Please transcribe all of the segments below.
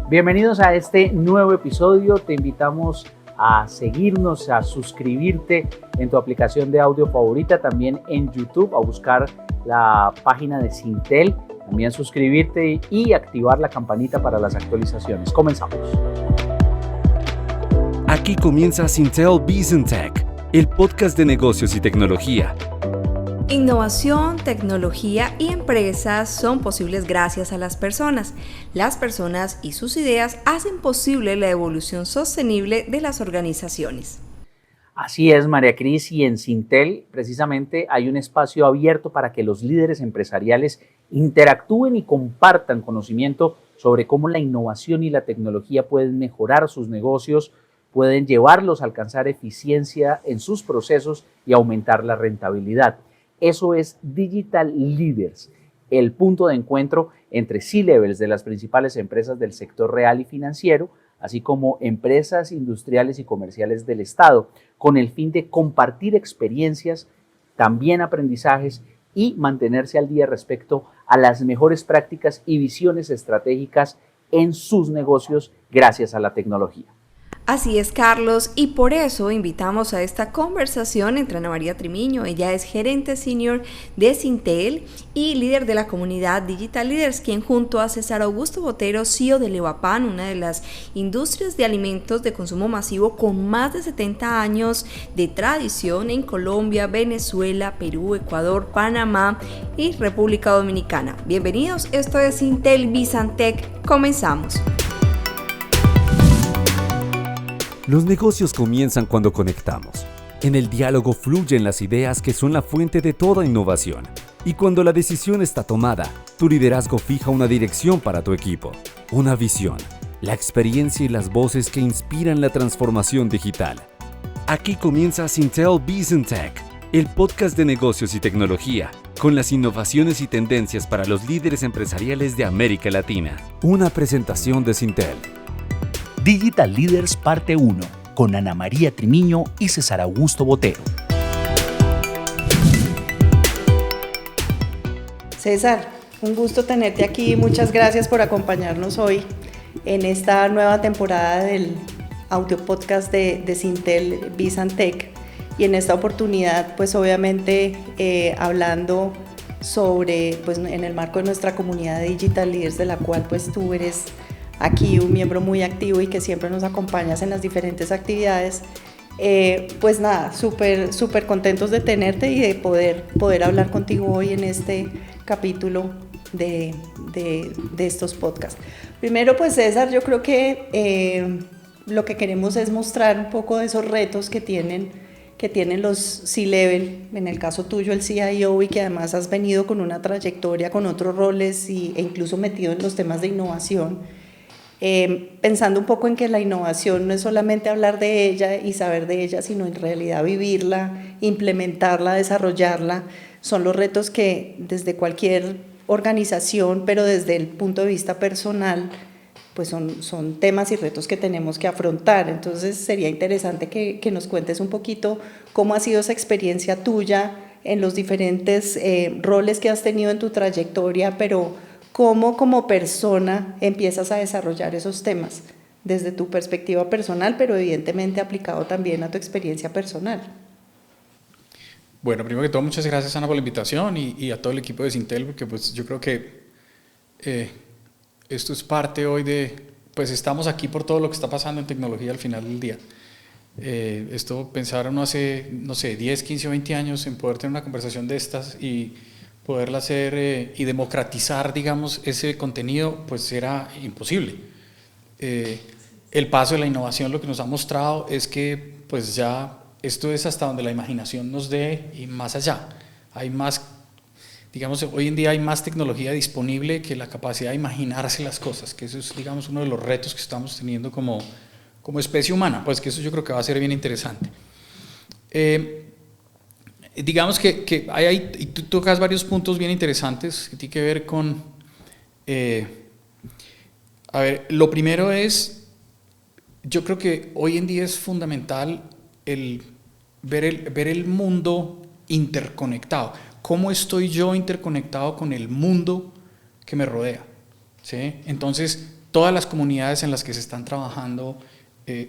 Bienvenidos a este nuevo episodio. Te invitamos a seguirnos, a suscribirte en tu aplicación de audio favorita, también en YouTube, a buscar la página de Syntel, también suscribirte y activar la campanita para las actualizaciones. Comenzamos. Aquí comienza Syntel Business Tech, el podcast de negocios y tecnología. Innovación, tecnología y empresas son posibles gracias a las personas. Las personas y sus ideas hacen posible la evolución sostenible de las organizaciones. Así es, María Cris, y en Syntel precisamente hay un espacio abierto para que los líderes empresariales interactúen y compartan conocimiento sobre cómo la innovación y la tecnología pueden mejorar sus negocios, pueden llevarlos a alcanzar eficiencia en sus procesos y aumentar la rentabilidad. Eso es Digital Leaders, el punto de encuentro entre C-levels de las principales empresas del sector real y financiero, así como empresas industriales y comerciales del Estado, con el fin de compartir experiencias, también aprendizajes y mantenerse al día respecto a las mejores prácticas y visiones estratégicas en sus negocios gracias a la tecnología. Así es, Carlos, y por eso invitamos a esta conversación entre Ana María Trimiño. Ella es gerente senior de Syntel y líder de la comunidad Digital Leaders, quien junto a César Augusto Botero, CEO de Levapan, una de las industrias de alimentos de consumo masivo con más de 70 años de tradición en Colombia, Venezuela, Perú, Ecuador, Panamá y República Dominicana. Bienvenidos, esto es Syntel Business Tech. Comenzamos. Los negocios comienzan cuando conectamos. En el diálogo fluyen las ideas que son la fuente de toda innovación. Y cuando la decisión está tomada, tu liderazgo fija una dirección para tu equipo, una visión, la experiencia y las voces que inspiran la transformación digital. Aquí comienza Syntel Business Tech, el podcast de negocios y tecnología, con las innovaciones y tendencias para los líderes empresariales de América Latina. Una presentación de Syntel. Digital Leaders Parte 1, con Ana María Trimiño y César Augusto Botero. César, un gusto tenerte aquí. Muchas gracias por acompañarnos hoy en esta nueva temporada del audio podcast de Syntel Business Tech. Y en esta oportunidad, pues obviamente hablando sobre, pues en el marco de nuestra comunidad de Digital Leaders, de la cual pues tú eres aquí un miembro muy activo y que siempre nos acompañas en las diferentes actividades. Pues nada, súper contentos de tenerte y de poder hablar contigo hoy en este capítulo de estos podcasts. Primero, pues César, yo creo que lo que queremos es mostrar un poco de esos retos que tienen los C-level, en el caso tuyo el CIO, y que además has venido con una trayectoria, con otros roles e incluso metido en los temas de innovación. Pensando un poco en que la innovación no es solamente hablar de ella y saber de ella, sino en realidad vivirla, implementarla, desarrollarla. Son los retos que desde cualquier organización, pero desde el punto de vista personal, pues son temas y retos que tenemos que afrontar. Entonces sería interesante que nos cuentes un poquito cómo ha sido esa experiencia tuya en los diferentes roles que has tenido en tu trayectoria, pero cómo como persona empiezas a desarrollar esos temas desde tu perspectiva personal, pero evidentemente aplicado también a tu experiencia personal. Bueno, primero que todo, muchas gracias, Ana, por la invitación y a todo el equipo de Syntel, porque pues yo creo que esto es parte hoy de, pues estamos aquí por todo lo que está pasando en tecnología al final del día. Esto pensaron hace, no sé, 10, 15 o 20 años en poder tener una conversación de estas y poderla hacer y democratizar, digamos, ese contenido, pues era imposible. El paso de la innovación lo que nos ha mostrado es que pues ya esto es hasta donde la imaginación nos dé y más allá. Hay más, digamos, hoy en día hay más tecnología disponible que la capacidad de imaginarse las cosas, que eso es, digamos, uno de los retos que estamos teniendo como especie humana, pues que eso yo creo que va a ser bien interesante. Digamos que hay, y tú tocas varios puntos bien interesantes que tienen que ver con, a ver, lo primero es, yo creo que hoy en día es fundamental ver el mundo interconectado. ¿Cómo estoy yo interconectado con el mundo que me rodea? ¿Sí? Entonces, todas las comunidades en las que se están trabajando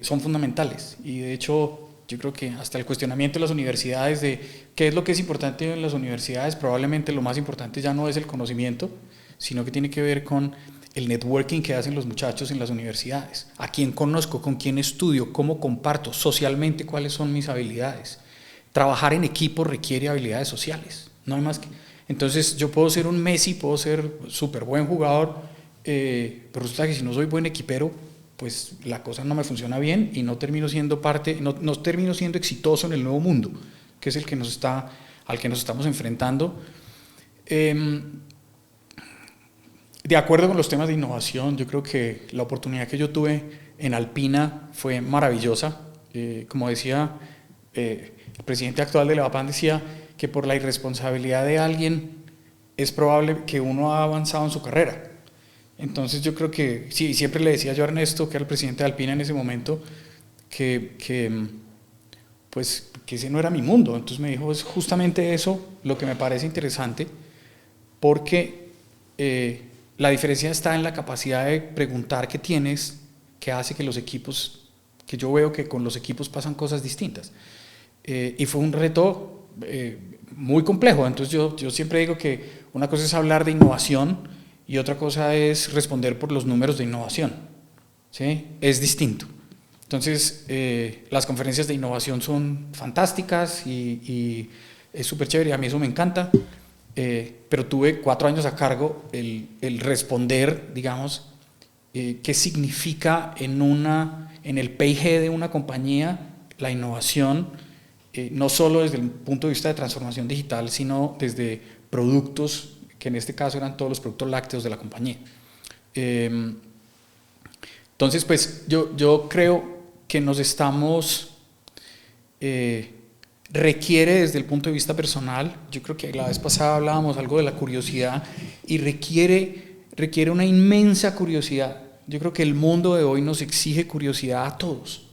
son fundamentales. Y de hecho, yo creo que hasta el cuestionamiento de las universidades de qué es lo que es importante en las universidades, probablemente lo más importante ya no es el conocimiento, sino que tiene que ver con el networking que hacen los muchachos en las universidades, a quién conozco, con quién estudio, cómo comparto socialmente, cuáles son mis habilidades. Trabajar en equipo requiere habilidades sociales, no hay más que... Entonces yo puedo ser un Messi, puedo ser súper buen jugador, pero resulta que si no soy buen equipero, pues la cosa no me funciona bien y no termino siendo parte, no termino siendo exitoso en el nuevo mundo, que es el que al que nos estamos enfrentando. De acuerdo con los temas de innovación, yo creo que la oportunidad que yo tuve en Alpina fue maravillosa. Como decía el presidente actual de Levapam, decía que por la irresponsabilidad de alguien es probable que uno ha avanzado en su carrera. Entonces yo creo que, sí, siempre le decía yo a Ernesto, que era el presidente de Alpina en ese momento, que ese no era mi mundo. Entonces me dijo, es justamente eso lo que me parece interesante, porque la diferencia está en la capacidad de preguntar que tienes, que hace que los equipos, que yo veo que con los equipos pasan cosas distintas. Y fue un reto muy complejo. Entonces yo siempre digo que una cosa es hablar de innovación y otra cosa es responder por los números de innovación, ¿sí? Es distinto. Entonces, las conferencias de innovación son fantásticas y es súper chévere, a mí eso me encanta, pero tuve 4 años a cargo el responder, digamos, qué significa en el P&G de una compañía la innovación, no solo desde el punto de vista de transformación digital, sino desde productos, que en este caso eran todos los productos lácteos de la compañía. Entonces, pues yo creo que nos estamos, requiere desde el punto de vista personal, yo creo que la vez pasada hablábamos algo de la curiosidad, y requiere una inmensa curiosidad. Yo creo que el mundo de hoy nos exige curiosidad a todos,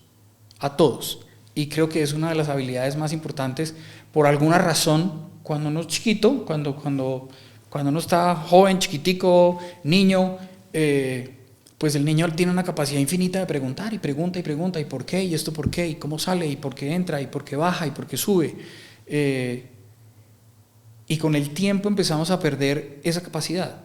y creo que es una de las habilidades más importantes. Por alguna razón, cuando uno es chiquito, cuando uno está joven, chiquitico, niño, pues el niño tiene una capacidad infinita de preguntar y pregunta y pregunta, y por qué, y esto por qué, y cómo sale, y por qué entra, y por qué baja, y por qué sube. Y con el tiempo empezamos a perder esa capacidad,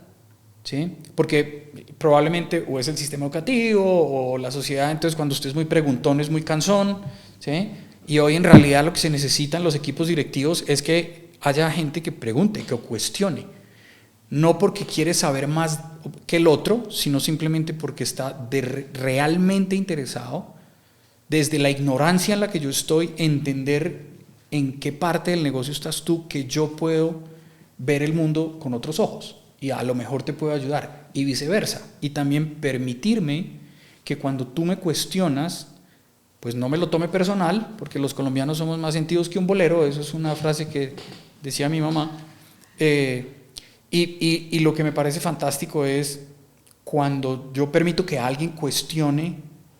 ¿sí? Porque probablemente o es el sistema educativo o la sociedad, entonces cuando usted es muy preguntón es muy cansón, ¿sí? Y hoy en realidad lo que se necesita en los equipos directivos es que haya gente que pregunte, que cuestione. No porque quiere saber más que el otro, sino simplemente porque está realmente interesado, desde la ignorancia en la que yo estoy, entender en qué parte del negocio estás tú, que yo puedo ver el mundo con otros ojos y a lo mejor te puedo ayudar, y viceversa. Y también permitirme que cuando tú me cuestionas, pues no me lo tome personal, porque los colombianos somos más sentidos que un bolero, eso es una frase que decía mi mamá. Y lo que me parece fantástico es cuando yo permito que alguien cuestione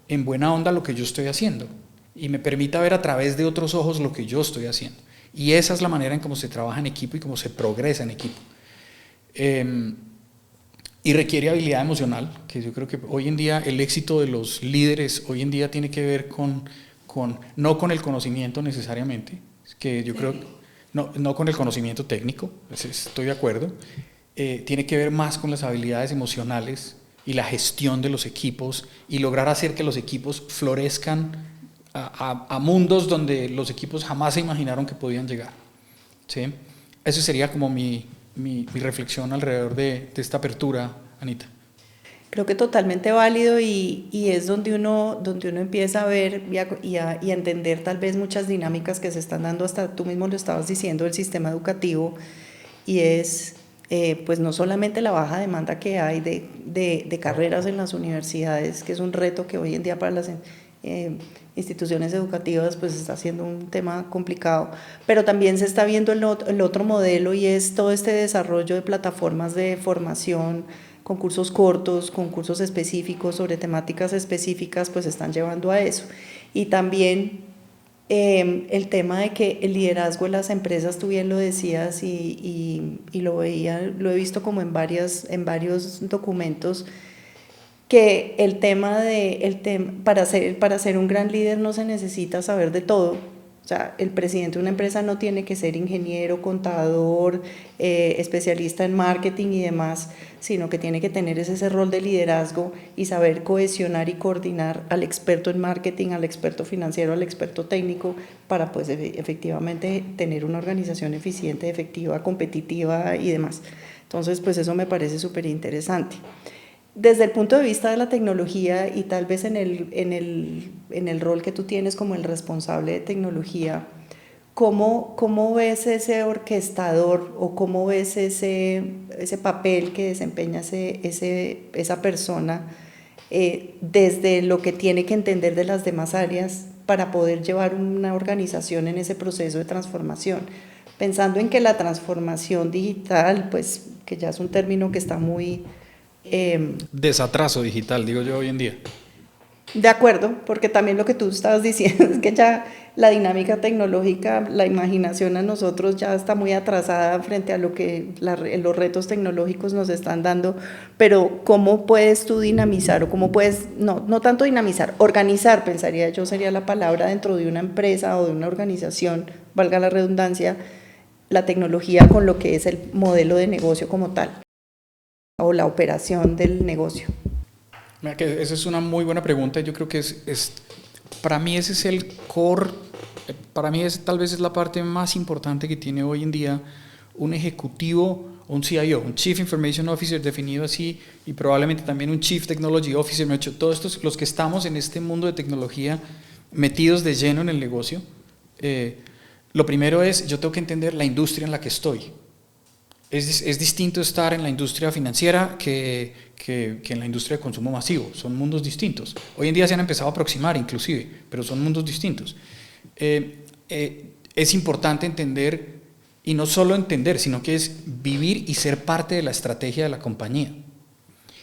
en buena onda lo que yo estoy haciendo y me permita ver a través de otros ojos lo que yo estoy haciendo. Y esa es la manera en cómo se trabaja en equipo y cómo se progresa en equipo. Y requiere habilidad emocional, que yo creo que hoy en día el éxito de los líderes hoy en día tiene que ver no con el conocimiento necesariamente, que yo creo... No con el conocimiento técnico, estoy de acuerdo, tiene que ver más con las habilidades emocionales y la gestión de los equipos y lograr hacer que los equipos florezcan a mundos donde los equipos jamás se imaginaron que podían llegar, ¿sí? Eso sería como mi reflexión alrededor de esta apertura, Anita. Creo que totalmente válido y es donde uno empieza a ver y a entender tal vez muchas dinámicas que se están dando, hasta tú mismo lo estabas diciendo, del sistema educativo, y es pues no solamente la baja demanda que hay de carreras en las universidades, que es un reto que hoy en día para las instituciones educativas pues está siendo un tema complicado, pero también se está viendo el otro modelo, y es todo este desarrollo de plataformas de formación, concursos cortos, concursos específicos sobre temáticas específicas, pues están llevando a eso. Y también el tema de que el liderazgo de las empresas, tú bien lo decías y lo he visto como en varios documentos, que para ser un gran líder no se necesita saber de todo. O sea, el presidente de una empresa no tiene que ser ingeniero, contador, especialista en marketing y demás, sino que tiene que tener ese rol de liderazgo y saber cohesionar y coordinar al experto en marketing, al experto financiero, al experto técnico, para pues efectivamente tener una organización eficiente, efectiva, competitiva y demás. Entonces, pues eso me parece súper interesante. Desde el punto de vista de la tecnología y tal vez en el rol que tú tienes como el responsable de tecnología, ¿cómo ves ese orquestador o cómo ves ese papel que desempeña esa persona desde lo que tiene que entender de las demás áreas para poder llevar una organización en ese proceso de transformación? Pensando en que la transformación digital, pues que ya es un término que está muy... desatraso digital, digo yo hoy en día. De acuerdo, porque también lo que tú estabas diciendo es que ya la dinámica tecnológica, la imaginación a nosotros ya está muy atrasada frente a lo que los retos tecnológicos nos están dando, pero ¿cómo puedes tú dinamizar o cómo puedes, no tanto dinamizar, organizar, pensaría yo sería la palabra, dentro de una empresa o de una organización, valga la redundancia, la tecnología con lo que es el modelo de negocio como tal o la operación del negocio? Mira que esa es una muy buena pregunta. Yo creo que para mí ese es el core, para mí tal vez es la parte más importante que tiene hoy en día un ejecutivo, un CIO, un Chief Information Officer definido así, y probablemente también un Chief Technology Officer. Todos estos, los que estamos en este mundo de tecnología metidos de lleno en el negocio, lo primero es, yo tengo que entender la industria en la que estoy. Es distinto estar en la industria financiera que en la industria de consumo masivo. Son mundos distintos. Hoy en día se han empezado a aproximar inclusive, pero son mundos distintos. Es importante entender, y no solo entender, sino que es vivir y ser parte de la estrategia de la compañía.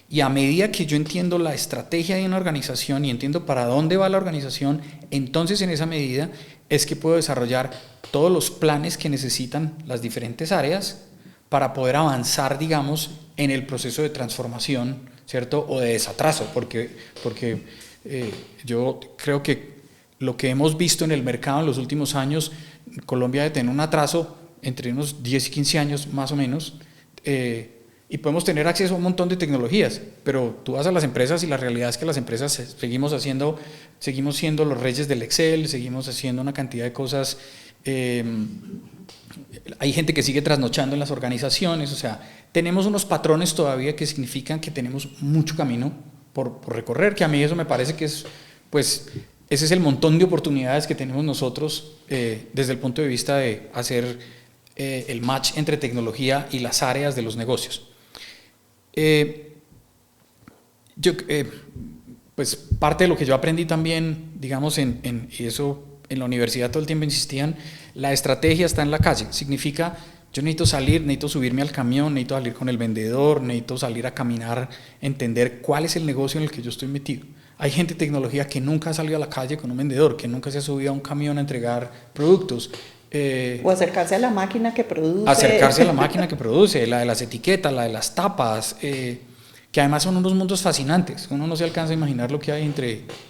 Y a medida que yo entiendo la estrategia de una organización y entiendo para dónde va la organización, entonces en esa medida es que puedo desarrollar todos los planes que necesitan las diferentes áreas para poder avanzar, digamos, en el proceso de transformación, ¿cierto? O de desatraso, porque yo creo que lo que hemos visto en el mercado en los últimos años, Colombia debe tener un atraso entre unos 10 y 15 años más o menos, y podemos tener acceso a un montón de tecnologías, pero tú vas a las empresas y la realidad es que las empresas seguimos siendo los reyes del Excel, seguimos haciendo una cantidad de cosas. Hay gente que sigue trasnochando en las organizaciones, o sea, tenemos unos patrones todavía que significan que tenemos mucho camino por recorrer, que a mí eso me parece que es, pues, ese es el montón de oportunidades que tenemos nosotros desde el punto de vista de hacer el match entre tecnología y las áreas de los negocios. Pues parte de lo que yo aprendí también, digamos, y eso en la universidad todo el tiempo insistían, la estrategia está en la calle. Significa, yo necesito salir, necesito subirme al camión, necesito salir con el vendedor, necesito salir a caminar, entender cuál es el negocio en el que yo estoy metido. Hay gente de tecnología que nunca ha salido a la calle con un vendedor, que nunca se ha subido a un camión a entregar productos. O acercarse a la máquina que produce. Acercarse a la máquina que produce, la de las etiquetas, la de las tapas, que además son unos mundos fascinantes. Uno no se alcanza a imaginar lo que hay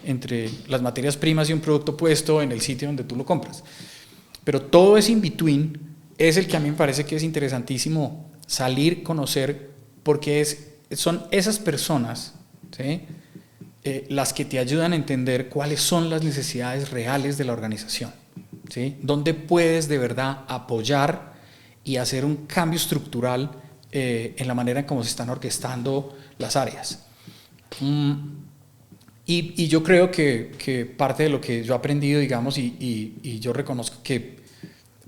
entre las materias primas y un producto puesto en el sitio donde tú lo compras. Pero todo ese in-between es el que a mí me parece que es interesantísimo salir, conocer, porque son esas personas, ¿sí?, las que te ayudan a entender cuáles son las necesidades reales de la organización, ¿sí?, dónde puedes de verdad apoyar y hacer un cambio estructural en la manera en cómo se están orquestando las áreas. Y yo creo que parte de lo que yo he aprendido, digamos, y yo reconozco que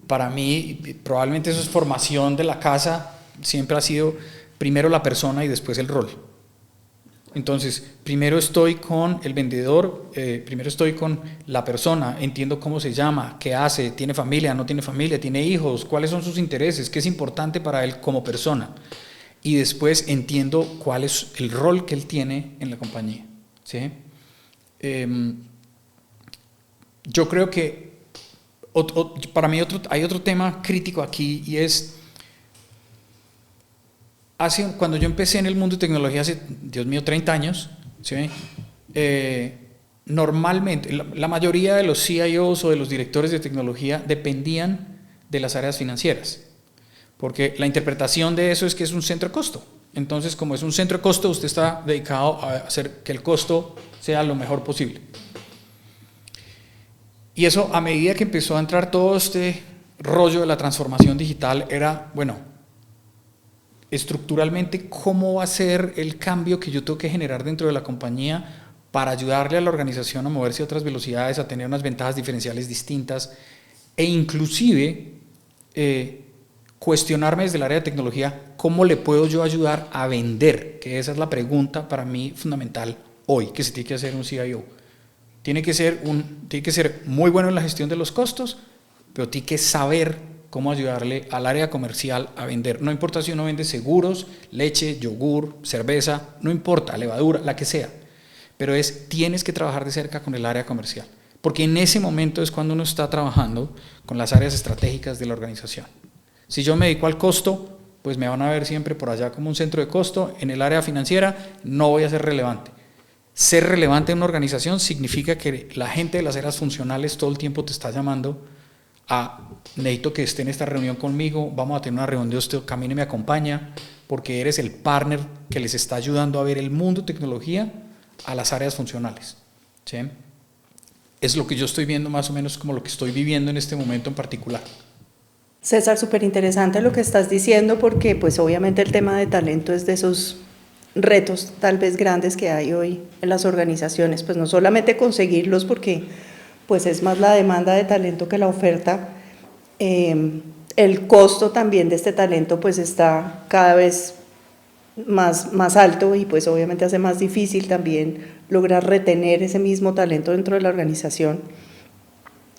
para mí probablemente eso es formación de la casa, siempre ha sido primero la persona y después el rol. Entonces, primero estoy con el vendedor, primero estoy con la persona, entiendo cómo se llama, qué hace, tiene familia, no tiene familia, tiene hijos, cuáles son sus intereses, qué es importante para él como persona. Y después entiendo cuál es el rol que él tiene en la compañía, ¿sí? Yo creo que para mí hay otro tema crítico aquí, y es cuando yo empecé en el mundo de tecnología hace, Dios mío, 30 años, ¿sí? Normalmente, la mayoría de los CIOs o de los directores de tecnología dependían de las áreas financieras, porque la interpretación de eso es que es un centro de costo. Entonces, como es un centro de costo, usted está dedicado a hacer que el costo sea lo mejor posible. Y eso, a medida que empezó a entrar todo este rollo de la transformación digital, era, bueno, estructuralmente, ¿cómo va a ser el cambio que yo tengo que generar dentro de la compañía para ayudarle a la organización a moverse a otras velocidades, a tener unas ventajas diferenciales distintas, e inclusive cuestionarme desde el área de tecnología cómo le puedo yo ayudar a vender? Que esa es la pregunta para mí fundamental hoy, que se tiene que hacer un CIO. Tiene que ser muy bueno en la gestión de los costos, pero tiene que saber cómo ayudarle al área comercial a vender. No importa si uno vende seguros, leche, yogur, cerveza, no importa, levadura, la que sea. Pero tienes que trabajar de cerca con el área comercial, porque en ese momento es cuando uno está trabajando con las áreas estratégicas de la organización. Si yo me dedico al costo, pues me van a ver siempre por allá como un centro de costo. En el área financiera no voy a ser relevante. Ser relevante en una organización significa que la gente de las áreas funcionales todo el tiempo te está llamando a: necesito que esté en esta reunión conmigo, vamos a tener una reunión de usted, camine y me acompaña, porque eres el partner que les está ayudando a ver el mundo de tecnología a las áreas funcionales, ¿sí? Es lo que yo estoy viendo, más o menos como lo que estoy viviendo en este momento en particular. César, súper interesante lo que estás diciendo, porque pues obviamente el tema de talento es de esos retos tal vez grandes que hay hoy en las organizaciones, pues no solamente conseguirlos, porque pues es más la demanda de talento que la oferta, el costo también de este talento pues está cada vez más alto, y pues obviamente hace más difícil también lograr retener ese mismo talento dentro de la organización.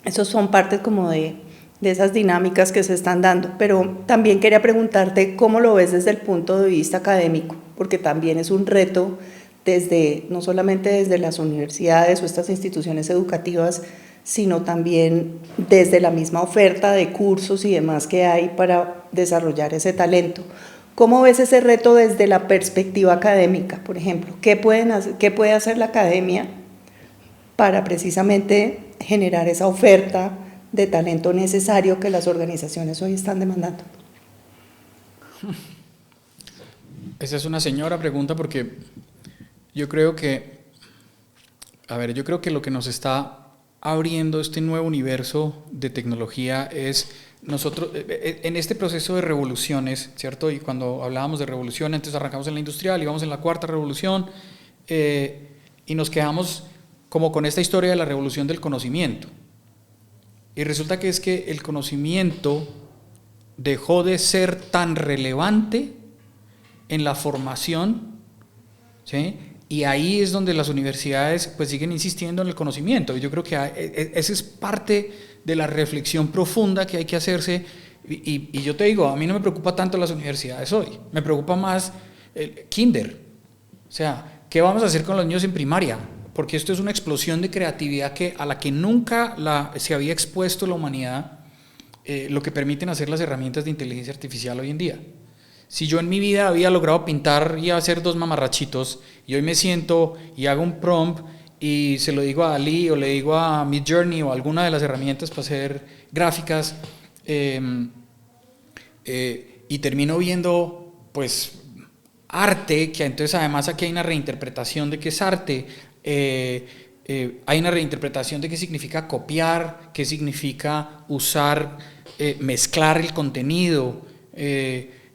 Esos son partes como de esas dinámicas que se están dando, pero también quería preguntarte cómo lo ves desde el punto de vista académico, porque también es un reto no solamente desde las universidades o estas instituciones educativas, sino también desde la misma oferta de cursos y demás que hay para desarrollar ese talento. ¿Cómo ves ese reto desde la perspectiva académica, por ejemplo? ¿Qué puede hacer la academia para precisamente generar esa oferta de talento necesario que las organizaciones hoy están demandando? Esa es una señora pregunta, porque yo creo que lo que nos está abriendo este nuevo universo de tecnología es nosotros, en este proceso de revoluciones, ¿cierto? Y cuando hablábamos de revolución, antes arrancamos en la industrial y vamos en la cuarta revolución, y nos quedamos como con esta historia de la revolución del conocimiento. Y resulta que es que el conocimiento dejó de ser tan relevante en la formación, ¿sí? Y ahí es donde las universidades pues siguen insistiendo en el conocimiento. Y yo creo que esa es parte de la reflexión profunda que hay que hacerse. Y yo te digo, a mí no me preocupa tanto las universidades hoy, me preocupa más el kinder. O sea, ¿qué vamos a hacer con los niños en primaria? Porque esto es una explosión de creatividad a la que nunca se había expuesto la humanidad, lo que permiten hacer las herramientas de inteligencia artificial hoy en día. Si yo en mi vida había logrado pintar y hacer 2 mamarrachitos, y hoy me siento y hago un prompt y se lo digo a Dalí o le digo a Midjourney o alguna de las herramientas para hacer gráficas, y termino viendo pues arte, que entonces además aquí hay una reinterpretación de qué es arte, hay una reinterpretación de qué significa copiar, qué significa usar, mezclar el contenido.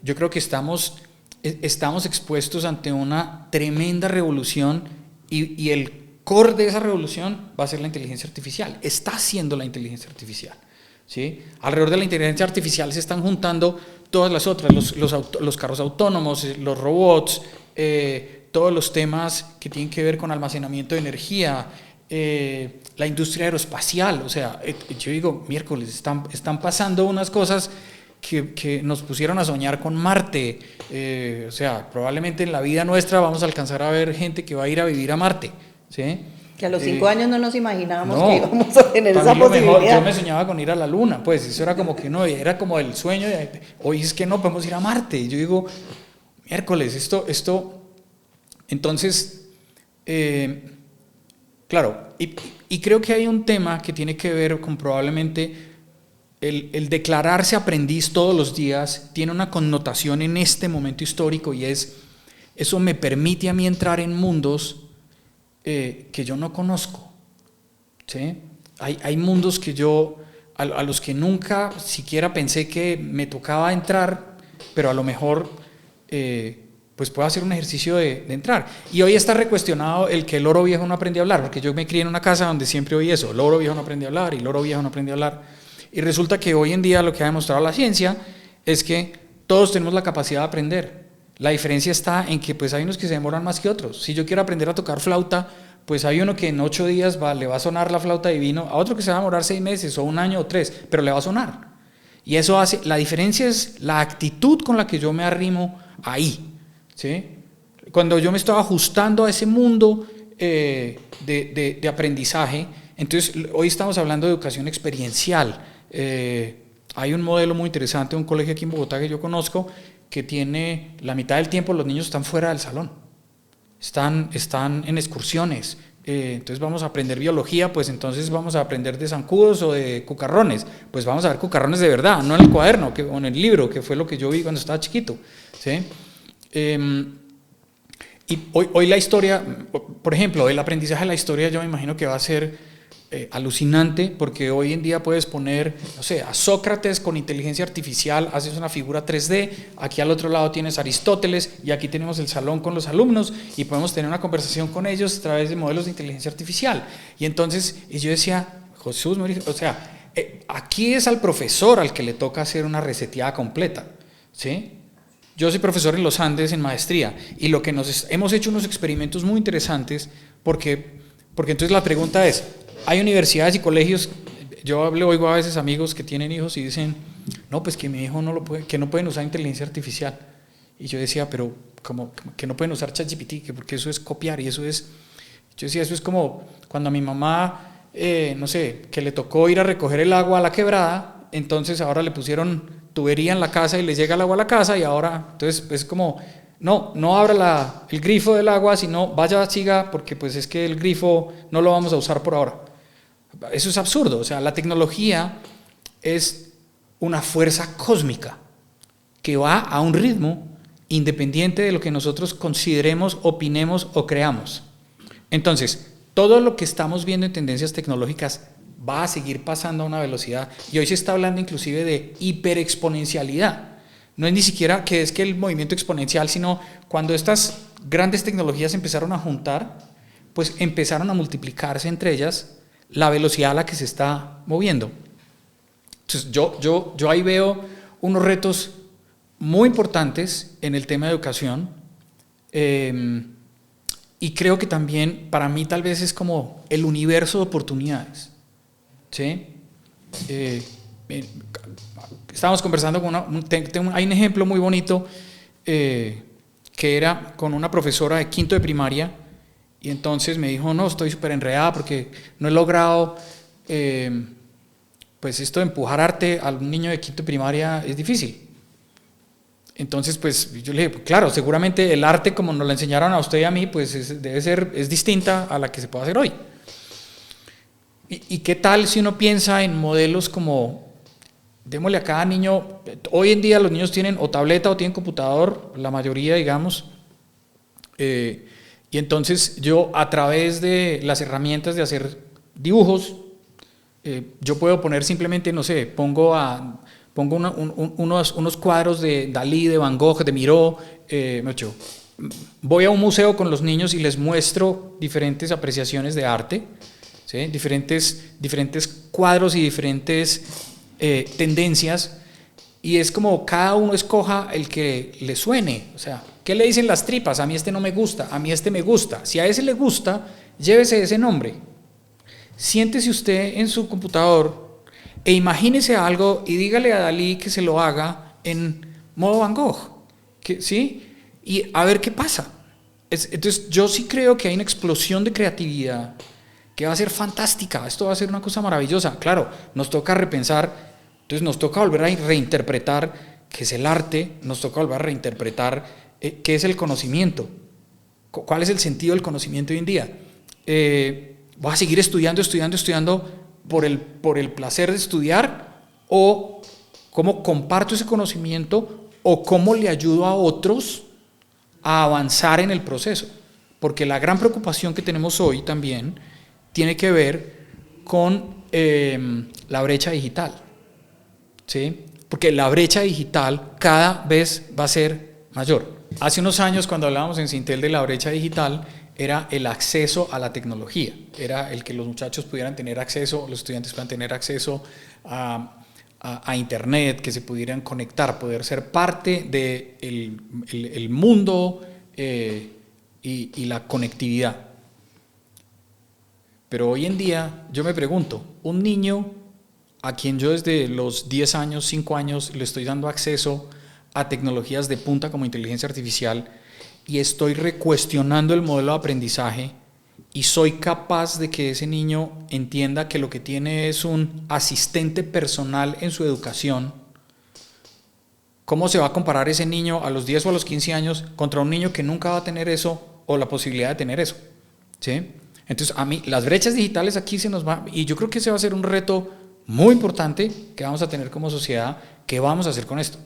Yo creo que estamos expuestos ante una tremenda revolución, y el core de esa revolución va a ser la inteligencia artificial. Está siendo la inteligencia artificial, ¿sí? Alrededor de la inteligencia artificial se están juntando todas las otras, los carros autónomos, los robots, todos los temas que tienen que ver con almacenamiento de energía, la industria aeroespacial. O sea, yo digo, miércoles, están pasando unas cosas que nos pusieron a soñar con Marte. O sea, probablemente en la vida nuestra vamos a alcanzar a ver gente que va a ir a vivir a Marte, ¿sí? Que a los 5 años no nos imaginábamos que íbamos a tener esa posibilidad. Yo me soñaba con ir a la Luna, pues eso era como que no, era como el sueño de, hoy es que no podemos ir a Marte. Y yo digo, miércoles, esto. Entonces, Claro, y creo que hay un tema que tiene que ver con probablemente el declararse aprendiz todos los días tiene una connotación en este momento histórico, y eso me permite a mí entrar en mundos que yo no conozco, ¿sí? Hay mundos que a los que nunca siquiera pensé que me tocaba entrar, pero a lo mejor pues puedo hacer un ejercicio de entrar. Y hoy está recuestionado el que el loro viejo no aprende a hablar, porque yo me crié en una casa donde siempre oí eso: el loro viejo no aprende a hablar, y el loro viejo no aprende a hablar. Y resulta que hoy en día lo que ha demostrado la ciencia es que todos tenemos la capacidad de aprender. La diferencia está en que pues hay unos que se demoran más que otros. Si yo quiero aprender a tocar flauta, pues hay uno que en 8 días le va a sonar la flauta divino, a otro que se va a demorar 6 meses o 1 año o 3, pero le va a sonar. Y eso hace, la diferencia es la actitud con la que yo me arrimo ahí, ¿sí? Cuando yo me estoy ajustando a ese mundo de aprendizaje, entonces hoy estamos hablando de educación experiencial. Hay un modelo muy interesante de un colegio aquí en Bogotá que yo conozco, que tiene la mitad del tiempo los niños están fuera del salón, están en excursiones. Entonces vamos a aprender biología, pues entonces vamos a aprender de zancudos o de cucarrones, pues vamos a ver cucarrones de verdad, no en el cuaderno o en el libro, que fue lo que yo vi cuando estaba chiquito, ¿sí? Y hoy la historia, por ejemplo, el aprendizaje de la historia, yo me imagino que va a ser alucinante, porque hoy en día puedes poner, no sé, a Sócrates con inteligencia artificial, haces una figura 3D, aquí al otro lado tienes a Aristóteles, y aquí tenemos el salón con los alumnos, y podemos tener una conversación con ellos a través de modelos de inteligencia artificial. Y entonces, yo decía, Jesús, o sea, aquí es al profesor al que le toca hacer una reseteada completa, ¿sí? Yo soy profesor en los Andes en maestría, y lo que hemos hecho unos experimentos muy interesantes, porque entonces la pregunta es, hay universidades y colegios, yo le oigo a veces amigos que tienen hijos y dicen, no, pues que mi hijo que no pueden usar inteligencia artificial. Y yo decía, pero como que no pueden usar ChatGPT, porque eso es copiar, y yo decía, eso es como cuando a mi mamá, no sé, que le tocó ir a recoger el agua a la quebrada, entonces ahora le pusieron tubería en la casa y le llega el agua a la casa, y ahora, entonces es como, no abra el grifo del agua, sino vaya, siga, porque pues es que el grifo no lo vamos a usar por ahora. Eso es absurdo. O sea, la tecnología es una fuerza cósmica que va a un ritmo independiente de lo que nosotros consideremos, opinemos o creamos. Entonces, todo lo que estamos viendo en tendencias tecnológicas va a seguir pasando a una velocidad, y hoy se está hablando inclusive de hiperexponencialidad. No es ni siquiera que es que el movimiento exponencial, sino cuando estas grandes tecnologías empezaron a juntar, pues empezaron a multiplicarse entre ellas la velocidad a la que se está moviendo. Entonces yo ahí veo unos retos muy importantes en el tema de educación, y creo que también para mí tal vez es como el universo de oportunidades, ¿sí? Estábamos conversando con hay un ejemplo muy bonito que era con una profesora de quinto de primaria. Y entonces me dijo, no, estoy súper enredada porque no he logrado, pues esto de empujar arte a un niño de quinto de primaria es difícil. Entonces, pues yo le dije, pues, claro, seguramente el arte como nos lo enseñaron a usted y a mí, pues es distinta a la que se puede hacer hoy. ¿Y qué tal si uno piensa en modelos como, démosle a cada niño, hoy en día los niños tienen o tableta o tienen computador, la mayoría, digamos, y entonces yo a través de las herramientas de hacer dibujos, yo puedo poner simplemente, no sé, pongo unos cuadros de Dalí, de Van Gogh, de Miró, voy a un museo con los niños y les muestro diferentes apreciaciones de arte, ¿sí? diferentes cuadros y diferentes tendencias, y es como cada uno escoja el que le suene. O sea, ¿qué le dicen las tripas? A mí este no me gusta, a mí este me gusta. Si a ese le gusta, llévese ese nombre. Siéntese usted en su computador e imagínese algo y dígale a Dalí que se lo haga en modo Van Gogh, ¿sí? Y a ver qué pasa. Entonces yo sí creo que hay una explosión de creatividad que va a ser fantástica. Esto va a ser una cosa maravillosa. Claro, nos toca repensar, entonces nos toca volver a reinterpretar qué es el arte, nos toca volver a reinterpretar qué es el conocimiento, ¿Cuál es el sentido del conocimiento hoy en día? ¿Voy a seguir estudiando por el placer de estudiar? ¿O cómo comparto ese conocimiento? ¿O cómo le ayudo a otros a avanzar en el proceso? Porque la gran preocupación que tenemos hoy también tiene que ver con la brecha digital, ¿sí? Porque la brecha digital cada vez va a ser mayor. Hace unos años, cuando hablábamos en Sintel de la brecha digital, era el acceso a la tecnología, era el que los muchachos pudieran tener acceso, los estudiantes puedan tener acceso a Internet, que se pudieran conectar, poder ser parte del mundo y la conectividad. Pero hoy en día yo me pregunto, un niño a quien yo desde los 10 años, 5 años le estoy dando acceso a tecnologías de punta como inteligencia artificial y estoy recuestionando el modelo de aprendizaje y soy capaz de que ese niño entienda que lo que tiene es un asistente personal en su educación, ¿cómo se va a comparar ese niño a los 10 o a los 15 años contra un niño que nunca va a tener eso o la posibilidad de tener eso? ¿Sí? Entonces, a mí, las brechas digitales aquí se nos va, y yo creo que ese va a ser un reto muy importante que vamos a tener como sociedad. ¿Qué vamos a hacer con esto?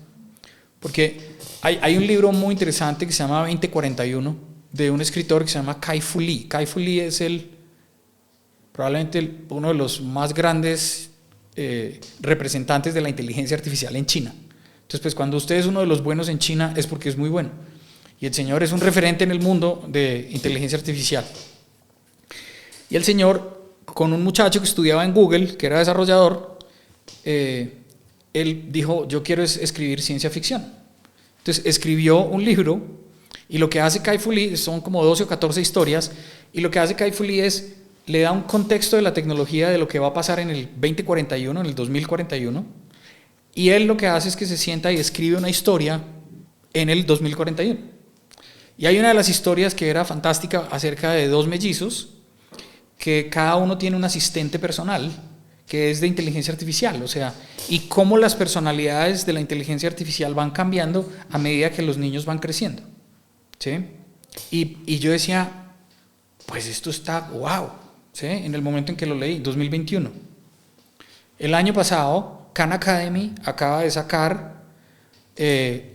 Porque hay un libro muy interesante que se llama 2041, de un escritor que se llama Kai-Fu Lee. Kai-Fu Lee es probablemente uno de los más grandes representantes de la inteligencia artificial en China. Entonces, pues cuando usted es uno de los buenos en China es porque es muy bueno. Y el señor es un referente en el mundo de inteligencia artificial. Y el señor, con un muchacho que estudiaba en Google, que era desarrollador, él dijo, yo quiero escribir ciencia ficción. Entonces escribió un libro, y lo que hace Kai-Fu Lee, son como 12 o 14 historias, y lo que hace Kai-Fu Lee es, le da un contexto de la tecnología de lo que va a pasar en el 2041, en el 2041, y él lo que hace es que se sienta y escribe una historia en el 2041. Y hay una de las historias que era fantástica acerca de dos mellizos, que cada uno tiene un asistente personal que es de inteligencia artificial, o sea, y cómo las personalidades de la inteligencia artificial van cambiando a medida que los niños van creciendo, ¿sí? Y yo decía, pues esto está wow, ¿sí? En el momento en que lo leí, 2021. El año pasado, Khan Academy acaba de sacar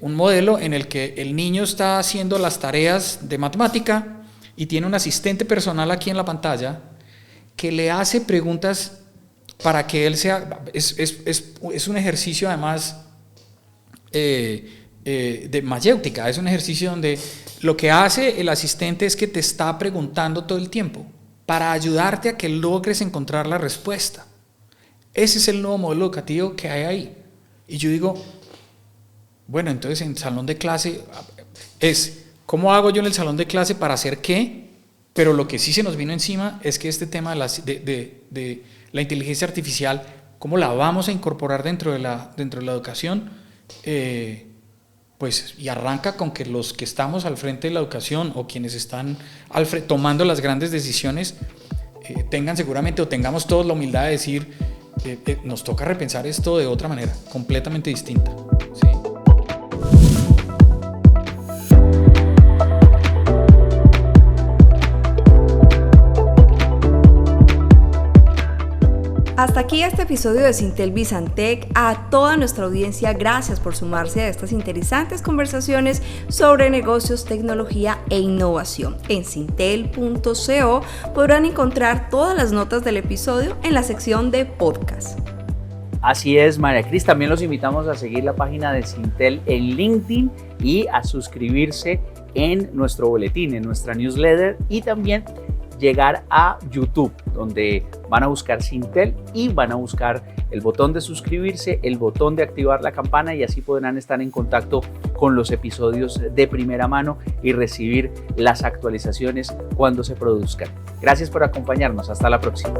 un modelo en el que el niño está haciendo las tareas de matemática y tiene un asistente personal aquí en la pantalla que le hace preguntas para que él sea, es un ejercicio además de mayéutica, es un ejercicio donde lo que hace el asistente es que te está preguntando todo el tiempo para ayudarte a que logres encontrar la respuesta. Ese es el nuevo modelo educativo que hay ahí. Y yo digo, bueno, entonces en salón de clase ¿cómo hago yo en el salón de clase para hacer qué? Pero lo que sí se nos vino encima es que este tema de la inteligencia artificial, ¿cómo la vamos a incorporar dentro de la educación? Pues, y arranca con que los que estamos al frente de la educación o quienes están tomando las grandes decisiones tengan seguramente o tengamos todos la humildad de decir, nos toca repensar esto de otra manera, completamente distinta, ¿sí? Hasta aquí este episodio de Sintel Bizantec. A toda nuestra audiencia, gracias por sumarse a estas interesantes conversaciones sobre negocios, tecnología e innovación. En sintel.co podrán encontrar todas las notas del episodio en la sección de podcast. Así es, María Cris. También los invitamos a seguir la página de Sintel en LinkedIn y a suscribirse en nuestro boletín, en nuestra newsletter, y también llegar a YouTube, donde van a buscar Sintel y van a buscar el botón de suscribirse, el botón de activar la campana, y así podrán estar en contacto con los episodios de primera mano y recibir las actualizaciones cuando se produzcan. Gracias por acompañarnos. Hasta la próxima.